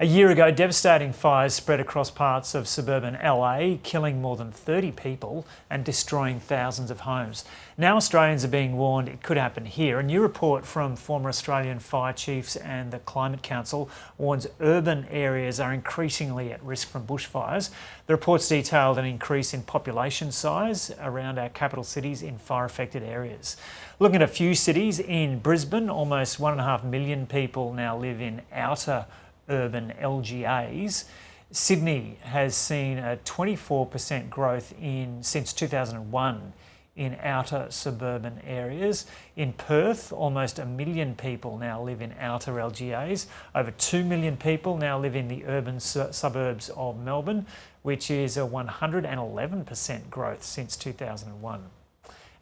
A year ago, devastating fires spread across parts of suburban LA, killing more than 30 people and destroying thousands of homes. Now Australians are being warned it could happen here. A new report from former Australian fire chiefs and the Climate Council warns urban areas are increasingly at risk from bushfires. The report's detailed an increase in population size around our capital cities in fire-affected areas. Looking at a few cities, in Brisbane, almost 1.5 million people now live in outer urban LGAs. Sydney has seen a 24% growth since 2001 in outer suburban areas. In Perth, almost 1 million people now live in outer LGAs. Over 2 million people now live in the urban suburbs of Melbourne, which is a 111% growth since 2001.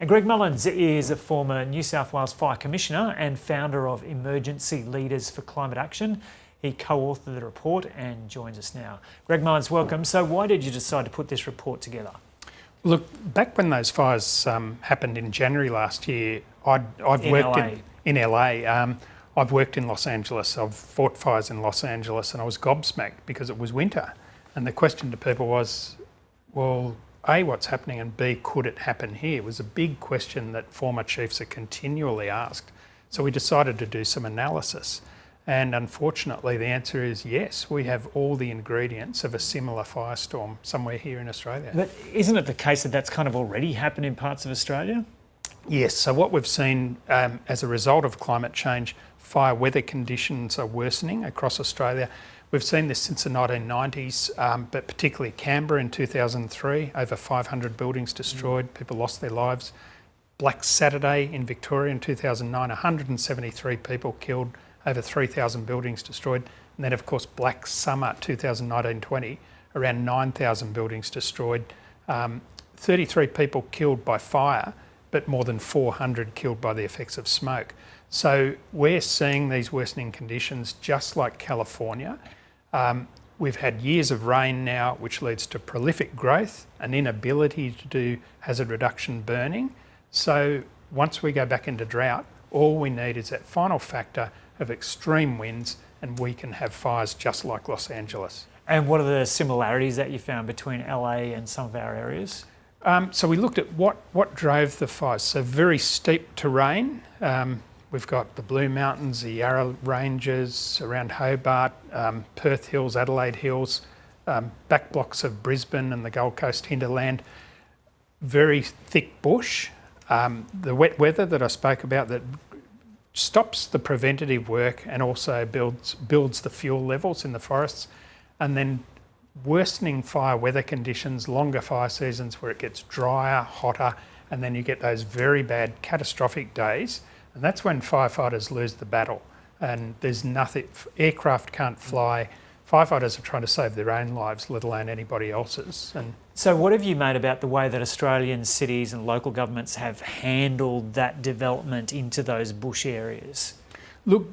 And Greg Mullins is a former New South Wales Fire Commissioner and founder of Emergency Leaders for Climate Action. He co-authored the report and joins us now. Greg Mullins, welcome. So why did you decide to put this report together? Look, back when those fires happened in January last year, I've worked in LA. I've worked in Los Angeles. I've fought fires in Los Angeles, and I was gobsmacked because it was winter. And the question to people was, well, A, what's happening, and B, could it happen here? It was a big question that former chiefs are continually asked. So we decided to do some analysis. And unfortunately, the answer is yes, we have all the ingredients of a similar firestorm somewhere here in Australia. But isn't it the case that that's kind of already happened in parts of Australia? Yes, so what we've seen as a result of climate change, fire weather conditions are worsening across Australia. We've seen this since the 1990s, but particularly Canberra in 2003, over 500 buildings destroyed, people lost their lives. Black Saturday in Victoria in 2009, 173 people killed, over 3,000 buildings destroyed. And then, of course, Black Summer 2019-20, around 9,000 buildings destroyed. 33 people killed by fire, but more than 400 killed by the effects of smoke. So we're seeing these worsening conditions just like California. We've had years of rain now, which leads to prolific growth, an inability to do hazard reduction burning. So once we go back into drought, all we need is that final factor of extreme winds, and we can have fires just like Los Angeles. And what are the similarities that you found between LA and some of our areas? So we looked at what drove the fires. So very steep terrain. We've got the Blue Mountains, the Yarra Ranges around Hobart, Perth Hills, Adelaide Hills, back blocks of Brisbane and the Gold Coast hinterland. Very thick bush. The wet weather that I spoke about that stops the preventative work and also builds the fuel levels in the forests, and then worsening fire weather conditions, longer fire seasons where it gets drier, hotter, and then you get those very bad catastrophic days, and that's when firefighters lose the battle. And there's nothing, aircraft can't fly, firefighters are trying to save their own lives, let alone anybody else's. And so what have you made about the way that Australian cities and local governments have handled that development into those bush areas? Look,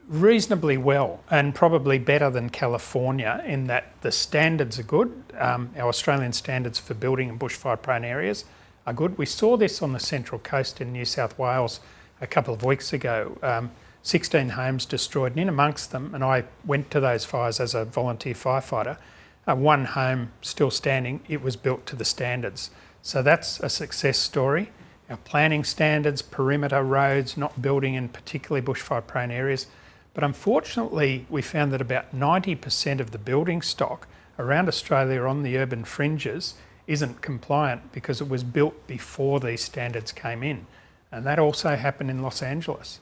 reasonably well, and probably better than California in that the standards are good. Our Australian standards for building in bushfire-prone areas are good. We saw this on the Central Coast in New South Wales a couple of weeks ago. 16 homes destroyed, and in amongst them, and I went to those fires as a volunteer firefighter, one home still standing, it was built to the standards. So that's a success story. Our planning standards, perimeter roads, not building in particularly bushfire-prone areas. But unfortunately, we found that about 90% of the building stock around Australia on the urban fringes isn't compliant because it was built before these standards came in. And that also happened in Los Angeles.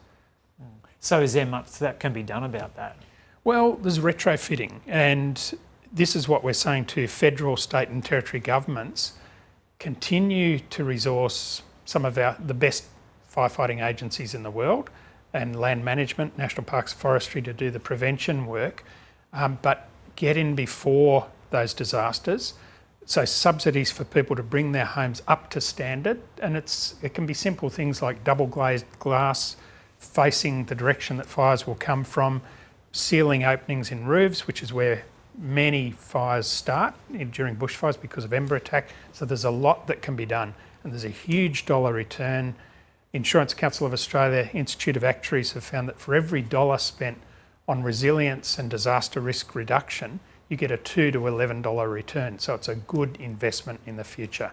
So is there much that can be done about that? Well, there's retrofitting, and this is what we're saying to federal, state and territory governments. Continue to resource some of the best firefighting agencies in the world and land management, national parks, forestry to do the prevention work, but get in before those disasters. So subsidies for people to bring their homes up to standard, and it can be simple things like double glazed glass, facing the direction that fires will come from, sealing openings in roofs, which is where many fires start during bushfires because of ember attack. So there's a lot that can be done, and there's a huge dollar return. Insurance Council of Australia, Institute of Actuaries have found that for every dollar spent on resilience and disaster risk reduction, you get a $2 to $11 return. So it's a good investment in the future.